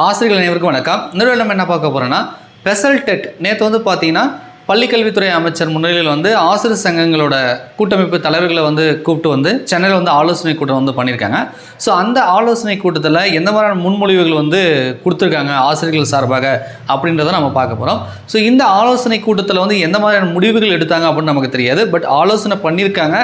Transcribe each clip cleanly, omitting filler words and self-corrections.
ஆசிரியர்கள் அனைவருக்கும் வணக்கம். இந்த வீடியோவில் நம்ம என்ன பார்க்க போகிறோம்னா ஸ்பெஷல் டெட் நேற்று வந்து பார்த்தீங்கன்னா பள்ளிக்கல்வித்துறை அமைச்சர் முன்னிலையில் வந்து ஆசிரியர் சங்கங்களோட கூட்டமைப்பு தலைவர்களை வந்து கூப்பிட்டு வந்து சென்னையில் வந்து ஆலோசனை கூட்டம் வந்து பண்ணியிருக்காங்க. ஸோ அந்த ஆலோசனை கூட்டத்தில் எந்த மாதிரியான முன்மொழிவுகள் வந்து கொடுத்துருக்காங்க ஆசிரியர்கள் சார்பாக அப்படின்றத நம்ம பார்க்க போகிறோம். ஸோ இந்த ஆலோசனை கூட்டத்தில் வந்து எந்த மாதிரியான முடிவுகள் எடுத்தாங்க அப்படின்னு நமக்கு தெரியாது. பட் ஆலோசனை பண்ணியிருக்காங்க,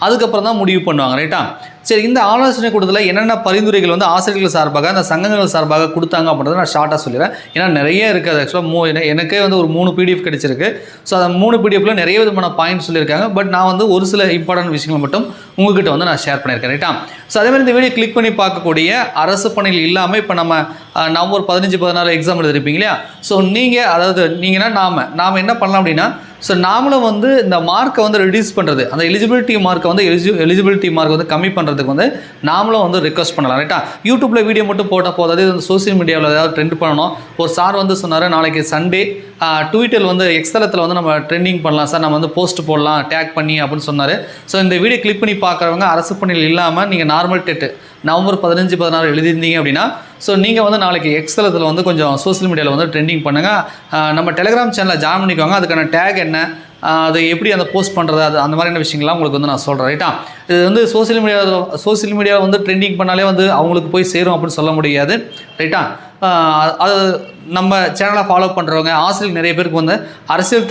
அதுக்கப்புறம் தான் முடிவு பண்ணுவாங்க, ரைட்டா? சரி, இந்த ஆலோசனை கூட்டத்தில் என்னென்ன பரிந்துரைகள் வந்து ஆசிரியர்கள் சார்பாக அந்த சங்கங்கள் சார்பாக கொடுத்தாங்க அப்படின்றத நான் ஷார்ட்டாக சொல்லிடுறேன். ஏன்னா நிறைய இருக்குது. அது ஆக்சுவலாக எனக்கே வந்து ஒரு 3 PDF கிடச்சிருக்கு. ஸோ அந்த 3 PDFல நிறைய விதமான பாயிண்ட் சொல்லியிருக்காங்க. பட் நான் வந்து ஒரு சில இம்பார்ட்டன்ட் விஷயங்கள் மட்டும் உங்ககிட்ட வந்து நான் ஷேர் பண்ணியிருக்கேன், ரைட்டா? ஸோ அதேமாதிரி இந்த வீடியோ கிளிக் பண்ணி பார்க்கக்கூடிய அரசு பணியில் இல்லாமல் இப்போ நம்ம நவம்பர் 15-16 எக்ஸாம் எழுதிருப்பீங்க இல்லையா? ஸோ நீங்கள் அதாவது நீங்கன்னா நாம் என்ன பண்ணலாம் அப்படின்னா, ஸோ நாமளும் வந்து இந்த மார்க்கை வந்து ரெடியூஸ் பண்ணுறது, அந்த எலிஜிபிலிட்டி மார்க்கை வந்து எலிஜிபிலிட்டி மார்க் வந்து கம்மி பண்ணுறதுக்கு வந்து நாமளும் வந்து ரிக்வஸ்ட் பண்ணலாம், ரைட்டா? யூடியூப்பில் வீடியோ மட்டும் போட்டால் போதாது, சோசியல் மீடியாவில் ஏதாவது ட்ரெண்ட் பண்ணணும். ஒரு சார் வந்து சொன்னார், நாளைக்கு சண்டே ட்விட்டரில் வந்து எக்ஸ்தலத்தில் வந்து நம்ம ட்ரெண்டிங் பண்ணலாம் சார், நம்ம வந்து போஸ்ட் போடலாம் டேக் பண்ணி அப்படின்னு சொன்னார். ஸோ இந்த வீடியோ கிளிக் பண்ணி பார்க்குறவங்க அரசு பணியில் இல்லாமல் நீங்கள் நார்மல் டெட்டு நவம்பர் 15-16 எழுதியிருந்தீங்க அப்படின்னா, ஸோ நீங்கள் வந்து நாளைக்கு எக்ஸ்தலத்தில் வந்து கொஞ்சம் சோசியல் மீடியாவில் வந்து ட்ரெண்டிங் பண்ணுங்கள். நம்ம டெலிகிராம் சேனலில் ஜாயின் பண்ணிக்கோங்க. அதுக்கான டேக் என்ன, அது எப்படி அந்த போஸ்ட் பண்ணுறது, அது அந்த மாதிரியான விஷயங்கள்லாம் உங்களுக்கு வந்து நான் சொல்கிறேன், ரைட்டா? இது வந்து சோசியல் மீடியாவில் வந்து ட்ரெண்டிங் பண்ணாலே வந்து அவங்களுக்கு போய் சேரும் அப்படின்னு சொல்ல முடியாது, ரைட்டா? அது நம்ம சேனலை ஃபாலோ பண்ணுறவங்க ஆசிரியர் நிறைய பேருக்கு வந்து அரசியல்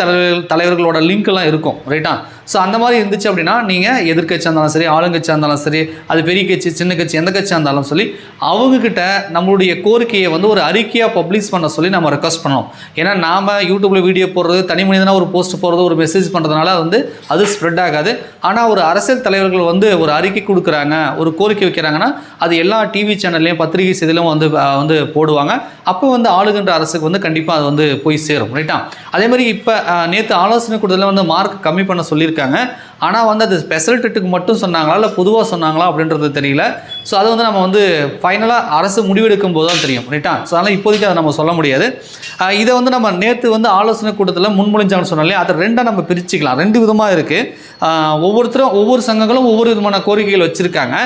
தலைவர்களோட லிங்க்லாம் இருக்கும், ரைட்டா? ஸோ அந்த மாதிரி இருந்துச்சு அப்படின்னா நீங்கள் எதிர்கட்சியாக இருந்தாலும் சரி, ஆளுங்கட்சியாக இருந்தாலும் சரி, அது பெரிய கட்சி சின்ன கட்சி எந்த கட்சியாக இருந்தாலும் சொல்லி அவங்கக்கிட்ட நம்மளுடைய கோரிக்கையை வந்து ஒரு அறிக்கையாக பப்ளிஷ் பண்ண சொல்லி நம்ம ரெக்வஸ்ட் பண்ணோம். ஏன்னா நாம் யூடியூப்பில் வீடியோ போடுறது, தனி மனிதனாக ஒரு போஸ்ட் போடுறது, ஒரு மெசேஜ் பண்ணுறதுனால வந்து அது ஸ்ப்ரெட் ஆகாது. ஆனால் ஒரு அரசியல் தலைவர்கள் வந்து ஒரு அறிக்கை கொடுக்குறாங்க, ஒரு கோரிக்கை வைக்கிறாங்கன்னா அது எல்லா டிவி சேனல்லையும் பத்திரிகை செய்தியிலும் வந்து போடுவாங்க. அப்போ வந்து ஆளுகின்ற அரசுக்கு வந்து கண்டிப்பாக அது வந்து போய் சேரும், ரைட்டா? அதே மாதிரி இப்போ நேற்று ஆலோசனை கூட்டத்தில் வந்து மார்க் கம்மி பண்ண சொல்லியிருக்காங்க. ஆனால் வந்து அது ஸ்பெஷல் டெட்டுக்கு மட்டும் சொன்னாங்களா இல்லை பொதுவாக சொன்னாங்களா அப்படின்றது தெரியல. ஸோ அதை வந்து நம்ம வந்து ஃபைனலாக அரசு முடிவெடுக்கும் போது தான் தெரியும், ரைட்டா? ஸோ அதனால் இப்போதைக்கு அதை நம்ம சொல்ல முடியாது. இதை வந்து நம்ம நேற்று வந்து ஆலோசனை கூட்டத்தில் முன்மொழிஞ்சாங்கன்னு சொன்னாலே அதை ரெண்டாக நம்ம பிரிச்சுக்கலாம். 2 விதமாக இருக்குது. ஒவ்வொருத்தரும் ஒவ்வொரு சங்கங்களும் ஒவ்வொரு விதமான கோரிக்கைகள் வச்சுருக்காங்க.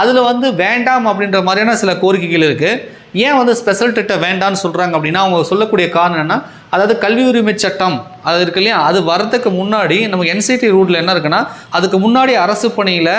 அதில் வந்து வேண்டாம் அப்படின்ற மாதிரியான சில கோரிக்கைகள் இருக்குது. ஏன் வந்து ஸ்பெஷல் டெட்டை வேண்டான்னு சொல்கிறாங்க அப்படின்னா, அவங்க சொல்லக்கூடிய காரணம் என்னென்னா, அதாவது கல்வி உரிமை சட்டம் அது இருக்கு இல்லையா, அது வரதுக்கு முன்னாடி நமக்கு என்சிடி ரூட்டில் என்ன இருக்குன்னா, அதுக்கு முன்னாடி அரசு பணியில்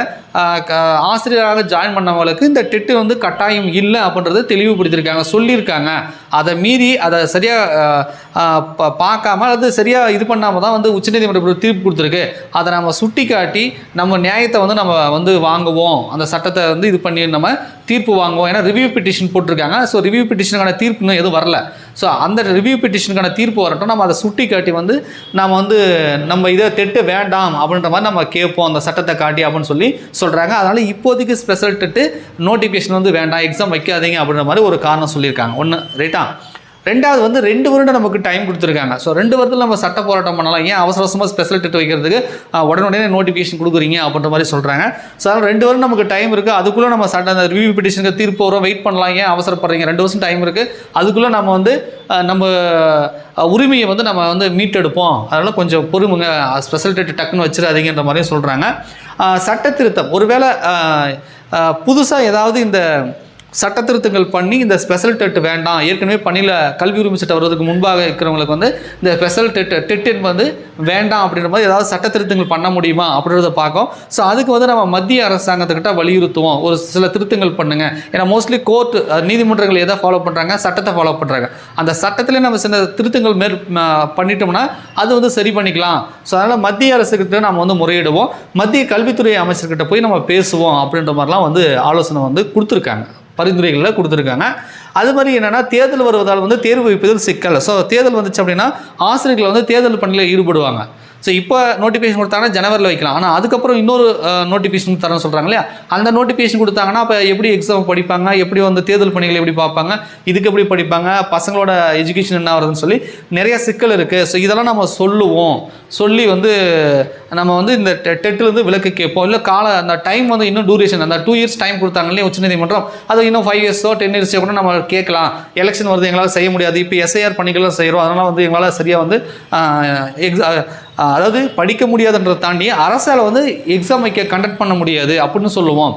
ஆசிரியராக ஜாயின் பண்ணவங்களுக்கு இந்த டெட்டு வந்து கட்டாயம் இல்லை அப்படின்றது தெளிவுபடுத்தியிருக்காங்க, சொல்லியிருக்காங்க. அதை மீறி அதை சரியாக பார்க்காம அது சரியாக இது பண்ணாமல் தான் வந்து உச்சநீதிமன்ற தீர்ப்பு கொடுத்துருக்கு. அதை நம்ம சுட்டி காட்டி நம்ம நியாயத்தை வந்து நம்ம வந்து வாங்குவோம், அந்த சட்டத்தை வந்து இது பண்ணி நம்ம தீர்ப்பு வாங்குவோம். ஏன்னா ரிவ்யூ பெட்டிஷன் போட்டிருக்காங்க. ஸோ ரிவ்யூ பெட்டிஷனுக்கான தீர்ப்பு இன்னும் எதுவும் வரல. ஸோ அந்த ரிவ்யூ பெட்டிஷனுக்கான தீர்ப்பு வரட்டும், நம்ம அதை சுட்டி காட்டி வந்து நம்ம இதை டெட்டு வேண்டாம் அப்படின்ற மாதிரி நம்ம கேட்போம் அந்த சட்டத்தை காட்டி அப்படின்னு சொல்லி சொல்கிறாங்க. அதனால் இப்போதைக்கு ஸ்பெஷல் டெட்டு நோட்டிஃபிகேஷன் வந்து வேண்டாம், எக்ஸாம் வைக்காதீங்க அப்படின்ற மாதிரி ஒரு காரணம் சொல்லியிருக்காங்க. ஒன்று, ரைட்டா? ரெண்டாவது வந்து 2 வருடம் நமக்கு டைம் கொடுத்துருக்காங்க. ஸோ 2 வருடத்தில் நம்ம சட்ட போராட்டம் பண்ணலாம். ஏன் அவசரமாக ஸ்பெஷல் டெட் வைக்கிறதுக்கு உடனே நோட்டிஃபிகேஷன் கொடுக்குறீங்க அப்படின்ற மாதிரி சொல்கிறாங்க. ஸோ அதனால் 2 வருடம் நமக்கு டைம் இருக்குது. அதுக்குள்ளே நம்ம அந்த ரிவ்யூ பெட்டிஷனுக்கு தீர்ப்பு வரும், வெயிட் பண்ணலாம். ஏன் அவசரப்படுறீங்க? 2 வருஷம் டைம் இருக்குது. அதுக்குள்ளே நம்ம வந்து நம்ம உரிமையை வந்து நம்ம வந்து மீட்டெடுப்போம். அதனால் கொஞ்சம் பொறுமுங்க, ஸ்பெஷல் டெட் டக்குன்னு வச்சிடாதீங்கன்ற மாதிரியும் சொல்கிறாங்க. சட்ட திருத்தம் ஒருவேளை புதுசாக ஏதாவது இந்த சட்ட திருத்தங்கள் பண்ணி இந்த ஸ்பெஷல் டெட் வேண்டாம், ஏற்கனவே பணியில் கல்வி உரிமை சட்டம் வருவதற்கு முன்பாக இருக்கிறவங்களுக்கு வந்து இந்த ஸ்பெஷல் டெட் வந்து வேண்டாம் அப்படின்ற மாதிரி ஏதாவது சட்ட திருத்தங்கள் பண்ண முடியுமா அப்படின்றத பார்க்கும். ஸோ அதுக்கு வந்து நம்ம மத்திய அரசாங்கத்துக்கிட்ட வலியுறுத்துவோம், ஒரு சில திருத்தங்கள் பண்ணுங்க. ஏன்னா மோஸ்ட்லி கோர்ட் நீதிமன்றங்கள் எதை ஃபாலோ பண்ணுறாங்க, சட்டத்தை ஃபாலோ பண்ணுறாங்க. அந்த சட்டத்திலே நம்ம சில திருத்தங்கள் பண்ணிட்டோம்னா அது வந்து சரி பண்ணிக்கலாம். ஸோ அதனால் மத்திய அரசுக்கிட்ட நம்ம வந்து முறையிடுவோம், மத்திய கல்வித்துறை அமைச்சர்கிட்ட போய் நம்ம பேசுவோம் அப்படின்ற மாதிரிலாம் வந்து ஆலோசனை வந்து கொடுத்துருக்காங்க, பரிந்துரைகளில் கொடுத்துருக்காங்க. அது மாதிரி என்னென்னா, தேர்தல் வருவதால் வந்து தேர்வு வைப்பதில் சிக்கல். ஸோ தேர்தல் வந்துச்சு அப்படின்னா ஆசிரியர்கள் வந்து தேர்தல் பணியில் ஈடுபடுவாங்க. ஸோ இப்போ நோட்டிஃபிகேஷன் கொடுத்தாங்கன்னா ஜனவரியில் வைக்கலாம். ஆனால் அதுக்கப்புறம் இன்னொரு நோட்டிஃபிகேஷன் தரேன்னு சொல்கிறாங்க இல்லையா, அந்த நோட்டிஃபிகேஷன் கொடுத்தாங்கன்னா அப்போ எப்படி எக்ஸாம் படிப்பாங்க, எப்படி வந்து தேர்தல் பணிகளை எப்படி பார்ப்பாங்க, இதுக்கு எப்படி படிப்பாங்க, பசங்களோட எஜுகேஷன் என்ன வருதுன்னு சொல்லி நிறைய சிக்கல் இருக்குது. ஸோ இதெல்லாம் நம்ம சொல்லி வந்து நம்ம வந்து இந்த டெட்டிலேருந்து விலக்கு கேட்போம். இல்லை அந்த டைம் வந்து இன்னும் டூரேஷன், அந்த 2 இயர்ஸ் டைம் கொடுத்தாங்க இல்லையா உச்சநீதிமன்றம், அது இன்னும் 5 இயர்ஸோ 10 இயர்ஸோ கூட நம்ம கேட்கலாம். எலெக்ஷன் வருது, எங்களால் செய்ய முடியாது, இப்போ எஸ்ஐஆர் பணிகள்லாம் செய்கிறோம், அதனால் வந்து எங்களால் சரியாக வந்து அதாவது படிக்க முடியாதுன்றதை தாண்டி அரசால் வந்து எக்ஸாம் கண்டக்ட் பண்ண முடியாது அப்படின்னு சொல்லுவோம்.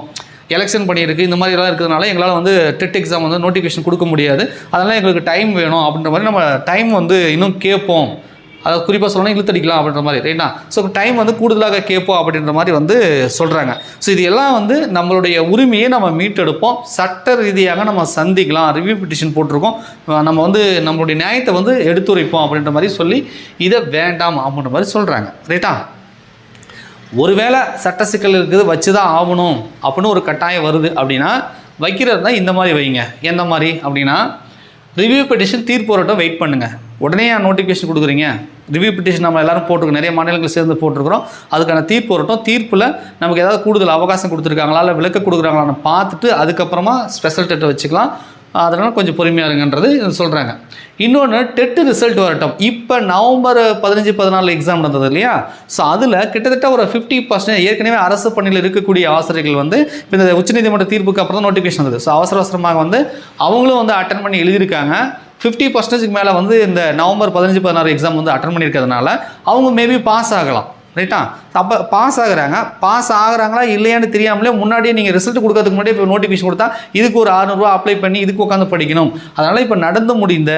எலெக்ஷன் பண்ணியிருக்கு இந்த மாதிரிலாம் இருக்கிறதுனால எங்களால் வந்து டெட் எக்ஸாம் வந்து நோட்டிஃபிகேஷன் கொடுக்க முடியாது, அதனால் எங்களுக்கு டைம் வேணும் அப்படின்ற மாதிரி நம்ம டைம் வந்து இன்னும் கேட்போம், அதாவது குறிப்பாக சொல்லணும் இழுத்தடிக்கலாம் அப்படின்ற மாதிரி, ரைட்டா? ஸோ டைம் வந்து கூடுதலாக கேட்போம் அப்படின்ற மாதிரி வந்து சொல்கிறாங்க. ஸோ இது எல்லாம் வந்து நம்மளுடைய உரிமையை நம்ம மீட்டெடுப்போம், சட்ட ரீதியாக நம்ம சந்திக்கலாம், ரிவ்யூ பெட்டிஷன் போட்டிருக்கோம், நம்ம வந்து நம்மளுடைய நியாயத்தை வந்து எடுத்துரைப்போம் அப்படின்ற மாதிரி சொல்லி இதை வேண்டாம் அப்படின்ற மாதிரி சொல்கிறாங்க, ரைட்டா? ஒருவேளை சட்ட சிக்கல் இருக்குது வச்சு தான் ஆகணும் அப்படின்னு ஒரு கட்டாயம் வருது அப்படின்னா வைக்கிறது தான் இந்த மாதிரி வைங்க. எந்த மாதிரி அப்படின்னா ரிவ்யூ பெட்டிஷன் தீர்ப்பு வரட்டும், வெயிட் பண்ணுங்கள், உடனே நோட்டிஃபிகேஷன் கொடுக்குறீங்க. ரிவ்யூ பெட்டிஷன் நம்ம எல்லோரும் போட்டிருக்கோம், நிறைய மாநிலங்கள் சேர்ந்து போட்டிருக்கிறோம், அதுக்கான தீர்ப்பு வரட்டும், தீர்ப்பில் நமக்கு ஏதாவது கூடுதல் அவகாசம் கொடுத்துருக்காங்களா இல்லை விலக்கு கொடுக்குறாங்களான்னு பார்த்துட்டு அதுக்கப்புறமா ஸ்பெஷல் டெட்டை வச்சுக்கலாம், அதனால் கொஞ்சம் பொறுமையாக இருங்கன்றது சொல்கிறாங்க. இன்னொன்று டெட்டு ரிசல்ட் வரட்டும். இப்போ நவம்பர் 15-14 எக்ஸாம் நடந்தது இல்லையா? ஸோ அதில் கிட்டத்தட்ட ஒரு 50% ஏற்கனவே அரசு பணியில் இருக்கக்கூடிய ஆசிரியர்கள் வந்து இப்போ இந்த உச்சநீதிமன்ற தீர்ப்புக்கு அப்புறம் தான் நோட்டிஃபிகேஷன் வந்தது. ஸோ அவசரமாக வந்து அவங்களும் வந்து அட்டன் பண்ணி எழுதியிருக்காங்க. 50% மேலே வந்து இந்த நவம்பர் 15-16 எக்ஸாம் வந்து அட்டன் பண்ணியிருக்கிறதுனால அவங்க மேபி பாஸ் ஆகலாம், ரைட்டா? அப்போ பாஸ் ஆகுறாங்களா இல்லையான்னு தெரியாமலே முன்னாடியே நீங்கள் ரிசல்ட் கொடுக்கறதுக்கு முன்னாடியே இப்போ நோட்டிஃபிகேஷன் கொடுத்தா இதுக்கு ஒரு 600 ரூபா அப்ளை பண்ணி இதுக்கு உட்காந்து படிக்கணும். அதனால் இப்போ நடந்து முடிந்த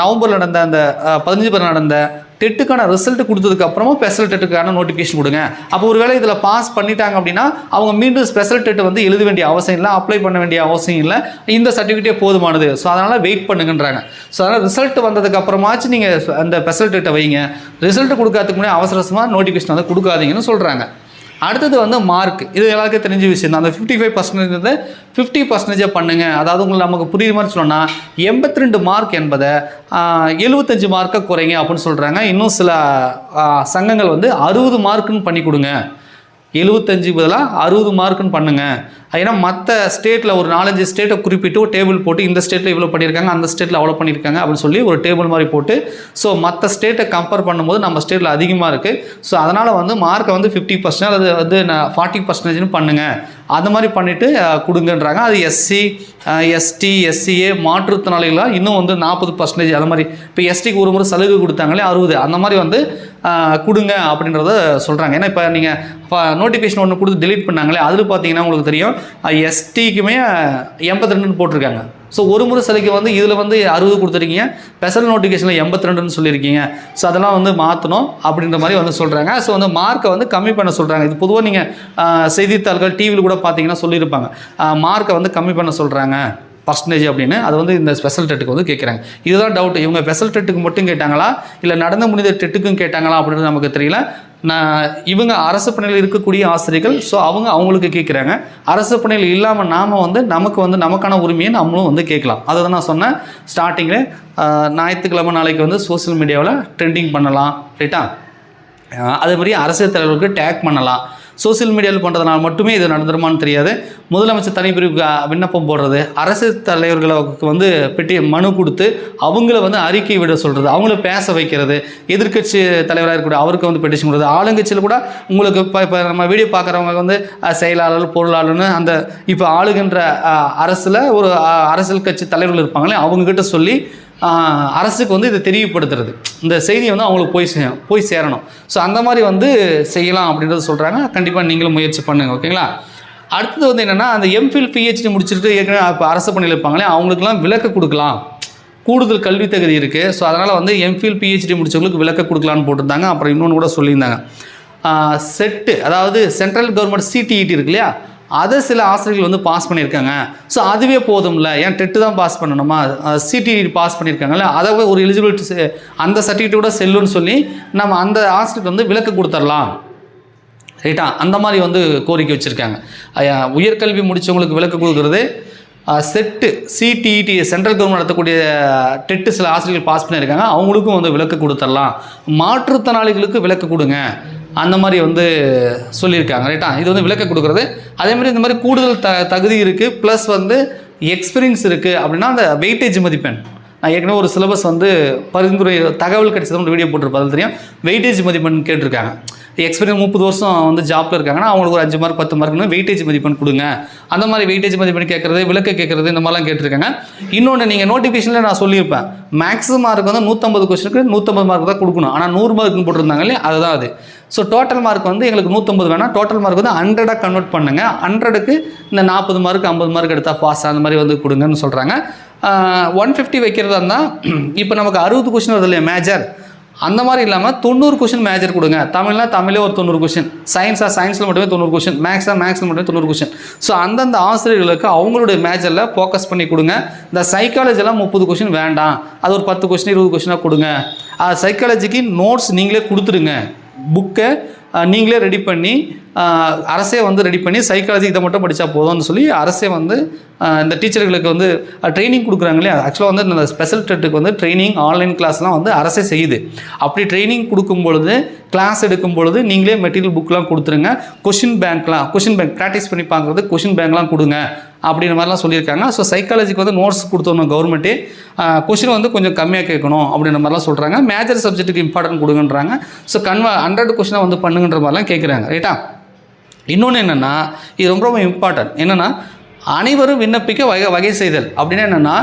நவம்பரில் நடந்த அந்த 15 நடந்த டெட்டுக்கான ரிசல்ட் கொடுத்ததுக்கு அப்புறமா ஸ்பெஷல் டெட்டுக்கான நோட்டிஃபிகேஷன் கொடுங்க. அப்போ ஒருவேளை இதில் பாஸ் பண்ணிட்டாங்க அப்படின்னா அவங்க மீண்டும் ஸ்பெஷல் டெட்டு வந்து எழுத வேண்டிய அவசியம் இல்லை, அப்ளை பண்ண வேண்டிய அவசியம் இல்லை, இந்த சர்டிஃபிகேட்டே போதுமானது. ஸோ அதனால் வெயிட் பண்ணுங்கன்றாங்க. ஸோ அதனால் ரிசல்ட் வந்ததுக்கு அப்புறமாச்சு நீங்கள் அந்த ஸ்பெஷல் டெட்டை வைங்க, ரிசல்ட் கொடுக்கறதுக்கு முன்னாடி அவசரமாக நோட்டிஃபிகேஷன் வந்து கொடுக்காதீங்கன்னு சொல்கிறாங்க. அடுத்தது வந்து மார்க், இது எல்லாருக்கும் தெரிஞ்ச விஷயம் தான். அந்த 55% 50% பண்ணுங்கள். அதாவது உங்களுக்கு நமக்கு புரியுற மாதிரி சொன்னால் 82 மார்க் என்பதை 75 மார்க்கை குறைங்க அப்படின்னு சொல்கிறாங்க. இன்னும் சில சங்கங்கள் வந்து 60 மார்க்குன்னு பண்ணி கொடுங்க, 75 பதிலாக 60 மார்க்குன்னு பண்ணுங்கள். ஏன்னா மற்ற ஸ்டேட்டில் ஒரு 4-5 ஸ்டேட்டை குறிப்பிட்டு ஒரு டேபிள் போட்டு இந்த ஸ்டேட்டில் இவ்வளோ பண்ணியிருக்காங்க, அந்த ஸ்டேட்டில் அவ்வளோ பண்ணியிருக்காங்க அப்படின்னு சொல்லி ஒரு டேபிள் மாதிரி போட்டு, ஸோ மற்ற ஸ்டேட்டை கம்பேர் பண்ணும்போது நம்ம ஸ்டேட்டில் அதிகமாக இருக்குது. ஸோ அதனால் வந்து மார்க்கை வந்து 50% அது வந்து 40%ன்னு பண்ணுங்கள், அந்த மாதிரி பண்ணிவிட்டு கொடுங்கன்றாங்க. அது எஸ்சி, எஸ்டி, எஸ்சிஏ மாற்றுத்திறனாளிகளாக இன்னும் வந்து 40% அது மாதிரி. இப்போ எஸ்டிக்கு ஒரு முறை சலுகை கொடுத்தாங்களே 60, அந்த மாதிரி வந்து கொடுங்க அப்படின்றத சொல்கிறாங்க. ஏன்னா இப்போ நீங்கள் நோட்டிஃபிகேஷன் ஒன்று கொடுத்து டெலீட் பண்ணாங்களே அதில் பார்த்தீங்கன்னா உங்களுக்கு தெரியும் எஸ்டிக்குமே 82 போட்டிருக்காங்க. ஸோ ஒரு முறை சலுகை வந்து இதில் வந்து 60 கொடுத்துருக்கீங்க, ஸ்பெஷல் நோட்டிஃபிகேஷனில் 82 சொல்லியிருக்கீங்க. ஸோ அதெல்லாம் வந்து மாற்றணும் அப்படின்ற மாதிரி வந்து சொல்கிறாங்க. ஸோ வந்து மார்க்கை வந்து கம்மி பண்ண சொல்கிறாங்க. இது பொதுவாக நீங்கள் செய்தித்தாள்கள் டிவியில் கூட பார்த்தீங்கன்னா சொல்லியிருப்பாங்க, மார்க்கை வந்து கம்மி பண்ண சொல்கிறாங்க பர்சன்டேஜ் அப்படின்னு. அது வந்து இந்த ஸ்பெஷல் டெட்டுக்கு வந்து கேட்குறாங்க. இதுதான் டவுட், இவங்க ஸ்பெஷல் டெட்டுக்கு மட்டும் கேட்டாங்களா இல்லை நடந்து முடிந்த டெட்டுக்கும் கேட்டாங்களா அப்படின்றது நமக்கு தெரியல. இவங்க அரசு பணியில் இருக்கக்கூடிய ஆசிரியர்கள், ஸோ அவங்களுக்கு கேட்குறாங்க. அரசு பணியில் இல்லாமல் நாம் வந்து நமக்கான உரிமையை நம்மளும் வந்து கேட்கலாம். அதை தான் நான் சொன்னேன் ஸ்டார்டிங்கில். ஞாயிற்றுக்கிழமை நாளைக்கு வந்து சோசியல் மீடியாவில் ட்ரெண்டிங் பண்ணலாம், ரைட்டா? அதே மாதிரி அரசியல் தலைவர்களுக்கு டேக் பண்ணலாம். சோசியல் மீடியாவில் பண்ணுறதுனால மட்டுமே இது நடந்துருமான்னு தெரியாது. முதலமைச்சர் தனிப்பிரிவுக்கு விண்ணப்பம் போடுறது, அரசியல் தலைவர்களுக்கு வந்து மனு கொடுத்து அவங்கள வந்து அறிக்கை விட சொல்கிறது, அவங்கள பேச வைக்கிறது, எதிர்க்கட்சி தலைவராக இருக்கக்கூடிய அவருக்கு வந்து பெட்டிஷன் கொடுறது, ஆளுங்கட்சியில் கூட உங்களுக்கு இப்போ நம்ம வீடியோ பார்க்குறவங்க வந்து செயலாளர், பொருளாளர்னு அந்த இப்போ ஆளுகின்ற அரசில் ஒரு அரசியல் கட்சி தலைவர்கள் இருப்பாங்களே அவங்கக்கிட்ட சொல்லி அரசுக்கு வந்து இதை தெரியப்படுத்துறது, இந்த செய்தியை வந்து அவங்களுக்கு போய் சேரணும். ஸோ அந்த மாதிரி வந்து செய்யலாம் அப்படின்றத சொல்கிறாங்க. கண்டிப்பாக நீங்களும் முயற்சி பண்ணுங்கள், ஓகேங்களா? அடுத்தது வந்து என்னென்னா அந்த எம்ஃபில் பிஹெச்டி முடிச்சுட்டு ஏற்கனவே இப்போ அரசு பணியில் இருப்பாங்களே அவங்களுக்குலாம் விலக்கு கொடுக்கலாம், கூடுதல் கல்வி தகுதி இருக்குது. ஸோ அதனால் வந்து எம்ஃபில் பிஹெச்டி முடித்தவங்களுக்கு விலக்கு கொடுக்கலான்னு போட்டிருந்தாங்க. அப்புறம் இன்னொன்று கூட சொல்லியிருந்தாங்க, செட்டு, அதாவது சென்ட்ரல் கவர்மெண்ட் சிடிஇடி இருக்கு இல்லையா, அதை சில ஆசிரியர்கள் வந்து பாஸ் பண்ணியிருக்காங்க. ஸோ அதுவே போதும்ல, ஏன் டெட்டு தான் பாஸ் பண்ணணுமா, சிடிஇடி பாஸ் பண்ணியிருக்காங்கல்ல, அதை ஒரு எலிஜிபிலிட்டி அந்த சர்டிஃபிகேட்டோட செல்லுன்னு சொல்லி நம்ம அந்த ஆசிரியருக்கு வந்து விலக்கு கொடுத்துடலாம், ரைட்டா? அந்த மாதிரி வந்து கோரிக்கை வச்சுருக்காங்க. உயர்கல்வி முடித்தவங்களுக்கு விலக்கு கொடுக்குறது, செட்டு சிடிஇடி சென்ட்ரல் கவர்மெண்ட் நடத்தக்கூடிய டெட்டு சில ஆசிரியர்கள் பாஸ் பண்ணியிருக்காங்க, அவங்களுக்கும் வந்து விலக்கு கொடுத்துடலாம், மாற்றுத்திறனாளிகளுக்கு விலக்கு கொடுங்க, அந்த மாதிரி வந்து சொல்லியிருக்காங்க, ரைட்டா? இது வந்து விலக்கு கொடுக்குறது. அதேமாதிரி இந்த மாதிரி கூடுதல் தகுதி இருக்குது, ப்ளஸ் வந்து எக்ஸ்பீரியன்ஸ் இருக்குது அப்படின்னா அந்த வெயிட்டேஜ் மதிப்பெண். நான் ஏற்கனவே ஒரு சிலபஸ் வந்து பரிந்துரை தகவல் கிடைச்சது ஒரு வீடியோ போட்டிருப்பேன், அது தெரியும். வெயிட்டேஜ் மதிப்பெண் கேட்டிருக்காங்க. எக்ஸ்பீரியன்ஸ் 30 வருஷம் வந்து ஜாப்பில் இருக்காங்கன்னா அவங்களுக்கு ஒரு 5 மார்க் 10 மார்க்னு வெயிட்டேஜ் மதிப்பெண் கொடுங்க. அந்த மாதிரி வெயிட்டேஜ் மதிப்பெண் கேட்குறது, விளக்க கேட்குறது, இந்த மாதிரிலாம் கேட்டிருக்காங்க. இன்னொன்று நீங்கள் நோட்டிஃபிகேஷனில் நான் சொல்லியிருப்பேன், மேக்ஸிமம் மார்க் வந்து 150 கொஸ்டினுக்கு 150 மார்க் தான் கொடுக்கணும். ஆனால் 100 மார்க்னு போட்டிருந்தாங்க இல்லையா, அதுதான் அது. ஸோ டோட்டல் மார்க் வந்து எங்களுக்கு 150 வேணாம், டோட்டல் மார்க் வந்து 100 கன்வெர்ட் பண்ணுங்க. 100க்கு இந்த 40 மார்க் 50 மார்க் எடுத்தால் பாஸ், அந்த மாதிரி வந்து கொடுங்கன்னு சொல்கிறாங்க. 150 வைக்கிறதா இருந்தால் இப்போ நமக்கு 60 கொஸ்டின் வருது இல்லையா மேஜர், அந்த மாதிரி இல்லாமல் 90 கொஸ்டின் மேஜர் கொடுங்க. தமிழ்னா தமிழே ஒரு 90 கொஸ்டின், சயின்ஸில் மட்டுமே 90 கொஸ்டின், மேக்ஸில் மட்டுமே 90 கொஸ்டின். ஸோ அந்தந்த ஆசிரியர்களுக்கு அவங்களுடைய மேஜரில் ஃபோக்கஸ் பண்ணி கொடுங்க. இந்த சைக்காலஜிலாம் 30 கொஸ்டின் வேண்டாம், அது ஒரு 10 கொஸ்டின் 20 கொஸ்டினாக கொடுங்க. சைக்காலஜிக்கு நோட்ஸ் நீங்களே கொடுத்துடுங்க, புக்கை நீங்களே ரெடி பண்ணி அரசே வந்து ரெடி பண்ணி சைக்காலஜி இதை மட்டும் படித்தா போதும்னு சொல்லி அரசே வந்து இந்த டீச்சர்களுக்கு வந்து ட்ரைனிங் கொடுக்குறாங்க இல்லையா. ஆக்சுவலாக வந்து இந்த ஸ்பெஷல் டெட்டுக்கு வந்து ட்ரைனிங் ஆன்லைன் கிளாஸ்லாம் வந்து அரசே செய்யுது. அப்படி ட்ரைனிங் கொடுக்கும் பொழுது, கிளாஸ் எடுக்கும் பொழுது நீங்களே மெட்டீரியல் புக்கெலாம் கொடுத்துருங்க. கொஷின் பேங்க் ப்ராக்டிஸ் பண்ணி பார்க்குறது, கொஷின் பேங்க்லாம் கொடுங்க அப்படின்ற மாதிரிலாம் சொல்லியிருக்காங்க. ஸோ சைக்காலஜிக்கு வந்து நோட்ஸ் கொடுத்தோம் கவர்மெண்ட்டே, கொஷின் வந்து கொஞ்சம் கம்மியாக கேட்கணும் அப்படின்ற மாதிரிலாம் சொல்கிறாங்க. மேஜர் சப்ஜெக்ட்டுக்கு இம்பார்ட்டன்ட் கொடுங்கன்றாங்க. ஸோ 100 கொஷினாக வந்து பண்ணுங்கன்ற மாதிரிலாம் கேட்குறாங்க. ரைட்டா? இன்னொன்று என்னென்னா, இது ரொம்ப ரொம்ப இம்பார்ட்டன்ட். என்னென்னா, அனைவரும் விண்ணப்பிக்க வகை செய்தல் அப்படின்னா என்னென்னா,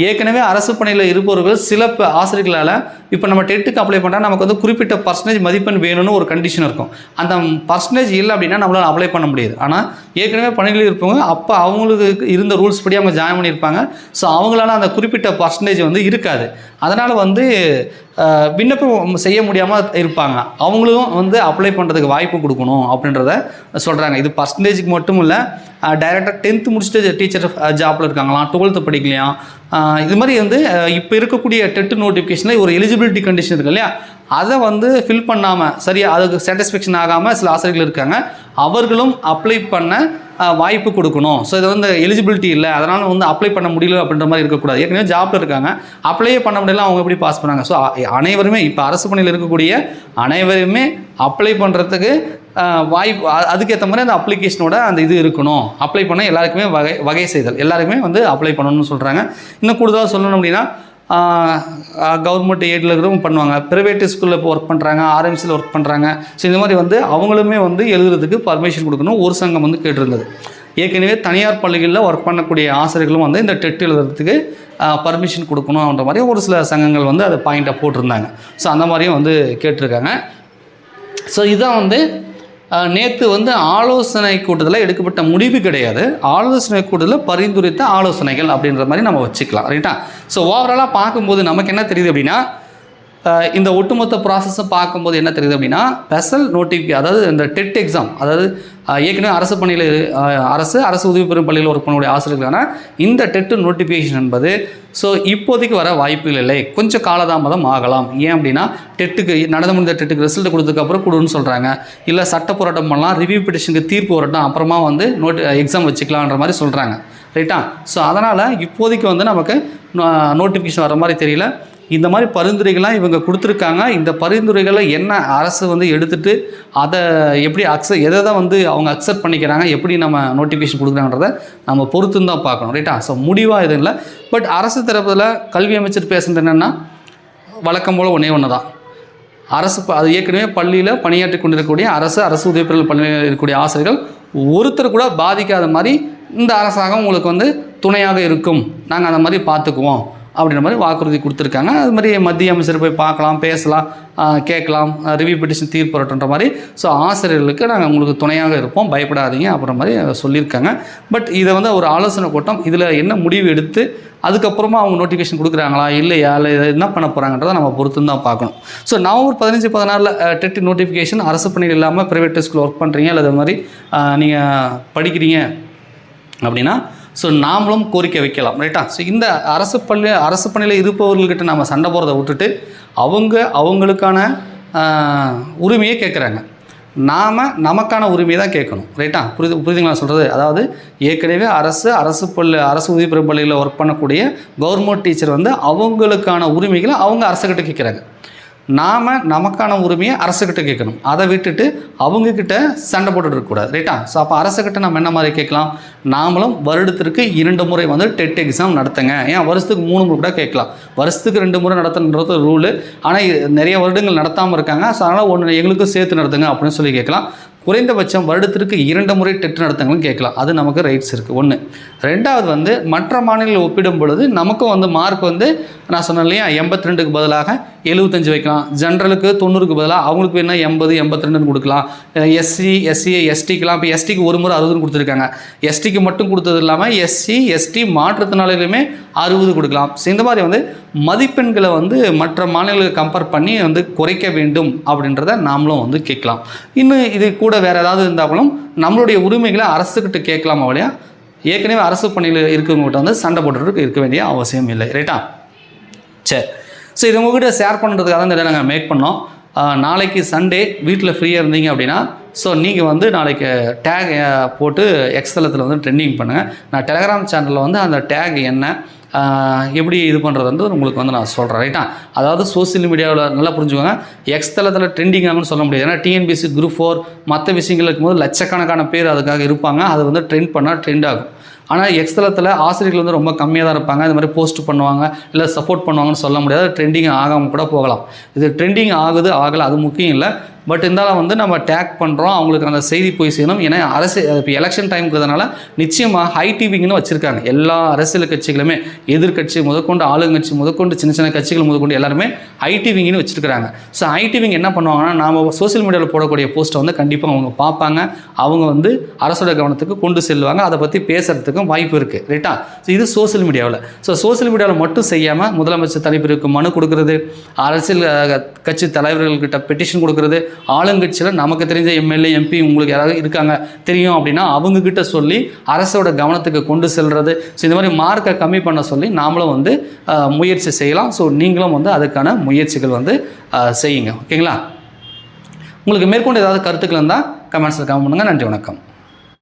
ஏற்கனவே அரசு பணியில் இருப்பவர்கள் சில ஆசிரியர்களால் இப்போ நம்ம டெட்டுக்கு அப்ளை பண்ணால் நமக்கு வந்து குறிப்பிட்ட பர்சன்டேஜ் மதிப்பெண் வேணும்னு ஒரு கண்டிஷன் இருக்கும். அந்த பர்சன்டேஜ் இல்லை அப்படின்னா நம்மளால் அப்ளை பண்ண முடியாது. ஆனால் ஏற்கனவே பணிகளில் இருப்பவங்க அப்போ அவங்களுக்கு இருந்த ரூல்ஸ் படி அவங்க ஜாயின் பண்ணியிருப்பாங்க. ஸோ அவங்களால அந்த குறிப்பிட்ட பர்சன்டேஜ் வந்து இருக்காது. அதனால் வந்து விண்ணப்பம் செய்ய முடியாமல் இருப்பாங்க. அவங்களும் வந்து அப்ளை பண்ணுறதுக்கு வாய்ப்பு கொடுக்கணும் அப்படின்றத சொல்கிறாங்க. இது பர்சன்டேஜுக்கு மட்டும் இல்லை, டைரெக்டாக 10th முடிச்சுட்டு டீச்சர் ஜாப்பில் இருக்காங்களாம், 12th படிக்கலையாம். இது மாதிரி வந்து இப்போ இருக்கக்கூடிய டெட் நோட்டிஃபிகேஷனில் ஒரு எலிஜிபிலிட்டி கண்டிஷன் இருக்கு இல்லையா, அதை வந்து ஃபில் பண்ணாமல் சரியா அதுக்கு சாட்டிஸ்ஃபேக்ஷன் ஆகாமல் சில ஆசிரியர்கள் இருக்காங்க. அவர்களும் அப்ளை பண்ண வாய்ப்பு கொடுக்கணும். ஸோ இது வந்து எலிஜிபிலிட்டி இல்லை, அதனால் வந்து அப்ளை பண்ண முடியல அப்படின்ற மாதிரி இருக்கக்கூடாது. ஏற்கனவே ஜாப்பில் இருக்காங்க, அப்ளையே பண்ண முடியல, அவங்க எப்படி பாஸ் பண்ணாங்க? ஸோ அனைவருமே இப்போ அரசு பணியில் இருக்கக்கூடிய அனைவருமே அப்ளை பண்ணுறதுக்கு வாய்ப்பு, அதுக்கேற்ற மாதிரி அந்த அப்ளிகேஷனோட அந்த இது இருக்கணும். அப்ளை பண்ண எல்லாருக்குமே வகை செய்தல், எல்லாருக்குமே வந்து அப்ளை பண்ணணும்னு சொல்கிறாங்க. இன்னும் கூடுதலாக சொல்லணும் அப்படின்னா, கவர்மெண்ட் எய்டில் இருக்கிறவங்க பண்ணுவாங்க, ப்ரைவேட் ஸ்கூலில் இப்போ ஒர்க் பண்ணுறாங்க, ஆர்எம்சியில் ஒர்க் பண்ணுறாங்க. ஸோ இந்த மாதிரி வந்து அவங்களுமே வந்து எழுதுறதுக்கு பர்மிஷன் கொடுக்கணும் ஒரு சங்கம் வந்து கேட்டிருந்தது. ஏற்கனவே தனியார் பள்ளிகளில் ஒர்க் பண்ணக்கூடிய ஆசிரியர்களும் வந்து இந்த டெட் எழுதுறதுக்கு பர்மிஷன் கொடுக்கணுன்ற மாதிரி ஒரு சில சங்கங்கள் வந்து அதை பாயிண்ட்டாக போட்டிருந்தாங்க. ஸோ அந்த மாதிரியும் வந்து கேட்டிருக்காங்க. ஸோ இதுதான் வந்து நேற்று வந்து ஆலோசனை கூட்டத்தில் எடுக்கப்பட்ட முடிவு கிடையாது, ஆலோசனை கூட்டத்தில் பரிந்துரைத்த ஆலோசனைகள் அப்படின்ற மாதிரி நம்ம வச்சுக்கலாம். ரைட்டா? ஸோ ஓவராலாக பார்க்கும்போது நமக்கு என்ன தெரியுது அப்படின்னா, இந்த ஒட்டுமொத்த ப்ராசஸை பார்க்கும்போது என்ன தெரியுது அப்படின்னா, ஸ்பெஷல் அதாவது இந்த டெட் எக்ஸாம், அதாவது ஏற்கனவே அரசு பணியில் அரசு உதவி பெறும் பள்ளியில் ஒர்க் பண்ணக்கூடிய ஆசிரியர்களான இந்த டெட்டு நோட்டிஃபிகேஷன் என்பது ஸோ இப்போதைக்கு வர வாய்ப்புகள் இல்லை, கொஞ்சம் காலதாமதம் ஆகலாம். ஏன் அப்படின்னா, நடந்து முடிந்த டெட்டுக்கு ரிசல்ட் கொடுத்ததுக்கப்புறம் கொடுன்னு சொல்கிறாங்க, இல்லை சட்ட போராட்டம் பண்ணலாம், ரிவ்யூ பெட்டிஷனுக்கு தீர்ப்பு வரட்டும், அப்புறமா வந்து எக்ஸாம் வச்சுக்கலான்ற மாதிரி சொல்கிறாங்க. ரைட்டா? ஸோ அதனால் இப்போதைக்கு வந்து நமக்கு நோட்டிஃபிகேஷன் வர மாதிரி தெரியல. இந்த மாதிரி பரிந்துரைகள்லாம் இவங்க கொடுத்துருக்காங்க. இந்த பரிந்துரைகளை என்ன அரசு வந்து எடுத்துகிட்டு அதை எப்படி எதை தான் வந்து அவங்க அக்செப்ட் பண்ணிக்கிறாங்க, எப்படி நம்ம நோட்டிஃபிகேஷன் கொடுக்குறாங்கன்றதை நம்ம பொறுத்துன்னு தான் பார்க்கணும். ரைட்டா? ஸோ முடிவாக எதுவும் இல்லை. பட் அரசு தரப்பில் கல்வி அமைச்சர் பேசுகிறது என்னென்னா, வழக்கம் போல் ஒன்று தான், அது ஏற்கனவே பள்ளியில் பணியாற்றி கொண்டிருக்கக்கூடிய அரசு உதவி பெறும் பள்ளியில் இருக்கக்கூடிய ஆசிரியர்கள் ஒருத்தர் கூட பாதிக்காத மாதிரி இந்த அரசாங்கம் உங்களுக்கு வந்து துணையாக இருக்கும், நாங்கள் அந்த மாதிரி பார்த்துக்குவோம் அப்படின்ற மாதிரி வாக்குறுதி கொடுத்துருக்காங்க. அது மாதிரி மத்திய அமைச்சர் போய் பார்க்கலாம், பேசலாம், கேட்கலாம், ரிவ்யூ பெட்டிஷன் தீர்ப்பு வரட்டுன்ற மாதிரி. ஸோ ஆசிரியர்களுக்கு நாங்கள் உங்களுக்கு துணையாக இருப்போம், பயப்படாதீங்க அப்படின்ற மாதிரி சொல்லியிருக்காங்க. பட் இதை வந்து ஒரு ஆலோசனை கூட்டம், இதில் என்ன முடிவு எடுத்து அதுக்கப்புறமா அவங்க நோட்டிஃபிகேஷன் கொடுக்குறாங்களா இல்லையா, இல்லை இதை என்ன பண்ண போகிறாங்கன்றதை நம்ம பொறுத்து தான் பார்க்கணும். ஸோ நவம்பர் 15-16 டெட் நோட்டிஃபிகேஷன், அரசு பணியில் இல்லாமல் ப்ரைவேட் ஸ்கூல் ஒர்க் பண்ணுறீங்க இல்லை அது மாதிரி நீங்கள் படிக்கிறீங்க அப்படின்னா ஸோ நாமளும் கோரிக்கை வைக்கலாம். ரைட்டா? ஸோ இந்த அரசு பணியில் இருப்பவர்கள்கிட்ட நம்ம சண்டை போகிறத விட்டுட்டு அவங்களுக்கான உரிமையை கேட்குறாங்க, நாம் நமக்கான உரிமையை தான் கேட்கணும். ரைட்டா? புரியுதுங்களா சொல்கிறது? அதாவது ஏற்கனவே அரசு உதவி பெறும் பள்ளிகளில் ஒர்க் பண்ணக்கூடிய கவர்மெண்ட் டீச்சர் வந்து அவங்களுக்கான உரிமைகளை அவங்க அரசுக்கிட்ட கேட்குறாங்க. நாம் நமக்கான உரிமையை அரசுக்கிட்ட கேட்கணும். அதை விட்டுட்டு அவங்கக்கிட்ட சண்டை போட்டுட்டு இருக்கக்கூடாது. ரைட்டா? ஸோ அப்போ அரசுக்கிட்ட நம்ம என்ன மாதிரி கேட்கலாம், நாமளும் வருடத்திற்கு 2 முறை வந்து டெட் எக்ஸாம் நடத்துங்க. ஏன் வருஷத்துக்கு 3 முறை கூட கேட்கலாம். வருஷத்துக்கு 2 முறை நடத்தணுன்றது ரூலு. ஆனால் நிறைய வருடங்கள் நடத்தாமல் இருக்காங்க. ஸோ அதனால் ஒன்று எங்களுக்கும் சேர்த்து நடத்துங்க அப்படின்னு சொல்லி கேட்கலாம். குறைந்தபட்சம் வருடத்திற்கு 2 முறை டெட் நடத்துங்கன்னு கேட்கலாம். அது நமக்கு ரைட்ஸ் இருக்குது. ஒன்று. ரெண்டாவது வந்து மற்ற மாநிலங்களை ஒப்பிடும் பொழுது நமக்கும் வந்து மார்க் வந்து நான் சொன்னேன் இல்லையா, 82க்கு பதிலாக 75 வைக்கலாம். ஜென்ரலுக்கு 90க்கு பதிலாக அவங்களுக்கு வேணால் 80, 82 கொடுக்கலாம். எஸ்சி எஸ்டிக்கெலாம் இப்போ எஸ்டிக்கு 1 முறை 60 கொடுத்துருக்காங்க. எஸ்டிக்கு மட்டும் கொடுத்தது இல்லாமல் எஸ்சி எஸ்டி மாற்றுத்திறனாளிகளுமே 60 கொடுக்கலாம். ஸோ இந்த மாதிரி வந்து மதிப்பெண்களை வந்து மற்ற மாநிலங்களுக்கு கம்பேர் பண்ணி வந்து குறைக்க வேண்டும் அப்படின்றத நாமளும் வந்து கேட்கலாம். இன்னும் இது கூட வேறு ஏதாவது இருந்தாலும் நம்மளுடைய உரிமைகளை அரசுக்கிட்ட கேட்கலாம். அவளையா ஏற்கனவே அரசு பணியில் இருக்கவங்ககிட்ட வந்து சண்டை போட்டுட்டு இருக்க வேண்டிய அவசியம் இல்லை. ரைட்டா? சரி. ஸோ இது உங்கள்கிட்ட ஷேர் பண்ணுறதுக்காக தான் இதை நாங்கள் மேக் பண்ணோம். நாளைக்கு சண்டே வீட்டில் ஃப்ரீயாக இருந்தீங்க அப்படின்னா ஸோ நீங்கள் வந்து நாளைக்கு டேக் போட்டு எக்ஸ்தலத்தில் வந்து ட்ரெண்டிங் பண்ணுங்கள். நான் டெலகிராம் சேனலில் வந்து அந்த டேக் என்ன எப்படி இது பண்ணுறதுன்றது உங்களுக்கு வந்து நான் சொல்கிறேன். ரைட்டா? அதாவது சோசியல் மீடியாவில் நல்லா புரிஞ்சுக்கோங்க. எக்ஸ்தலத்தில் ட்ரெண்டிங் ஆகும்னு சொல்ல முடியாது. ஏன்னா டிஎன்பிஎஸ்சி குரூப் 4 மற்ற விஷயங்கள் இருக்கும்போது லட்சக்கணக்கான பேர் அதுக்காக இருப்பாங்க. அது வந்து ட்ரெண்ட் பண்ணால் ட்ரெண்ட் ஆகும். ஆனால் எக்ஸ்தலத்தில் ஆசிரியர்கள் வந்து ரொம்ப கம்மியாக தான் இருப்பாங்க. இது மாதிரி போஸ்ட் பண்ணுவாங்க, இல்லை சப்போர்ட் பண்ணுவாங்கன்னு சொல்ல முடியாது. ட்ரெண்டிங் ஆகாமல் கூட போகலாம். இது ட்ரெண்டிங் ஆகுது ஆகலை அது முக்கியம் இல்லை. பட் இருந்தாலும் வந்து நம்ம டேக் பண்ணுறோம், அவங்களுக்கு அந்த செய்தி போய் செய்யணும். ஏன்னா இப்போ எலெக்ஷன் டைமுக்குறதுனால நிச்சயமாக ஹை டிவிங்கன்னு வச்சுருக்காங்க. எல்லா அரசியல் கட்சிகளுமே, எதிர்கட்சி முதற்கொண்டு ஆளுங்கட்சி முதற்கொண்டு சின்ன சின்ன கட்சிகள் முதற்கொண்டு எல்லாருமே ஹை டிவிங்கன்னு வச்சுருக்காங்க. ஸோ ஹை டிவிங் என்ன பண்ணுவாங்கன்னா, நாம் சோசியல் மீடியாவில் போடக்கூடிய போஸ்ட்டை வந்து கண்டிப்பாக அவங்க பார்ப்பாங்க. அவங்க வந்து அரசோட கவனத்துக்கு கொண்டு செல்வாங்க. அதை பற்றி பேசுகிறதுக்கும் வாய்ப்பு இருக்குது. ரைட்டா? ஸோ இது சோசியல் மீடியாவில். ஸோ சோசியல் மீடியாவில் மட்டும் செய்யாமல் முதலமைச்சர் தனிப்பிற்கு மனு கொடுக்குறது, அரசியல் கட்சி தலைவர்கள்கிட்ட பெட்டிஷன் கொடுக்குறது, ஆளுங்கட்சியில் நமக்கு தெரிஞ்ச எம்எல்ஏ எம்பி உங்களுக்கு யாராவது இருக்காங்க தெரியும் அப்படின்னா அவங்கக்கிட்ட சொல்லி அரசோட கவனத்துக்கு கொண்டு செல்வது. ஸோ இந்த மாதிரி மார்க்கை கம்மி பண்ண சொல்லி நாமளும் வந்து முயற்சி செய்யலாம். ஸோ நீங்களும் வந்து அதுக்கான முயற்சிகள் வந்து செய்யுங்க. ஓகேங்களா? உங்களுக்கு மேற்கொண்டு ஏதாவது கருத்துக்கள் இருந்தால் கமெண்ட்ஸில் கமெண்ட் பண்ணுங்கள். நன்றி, வணக்கம்.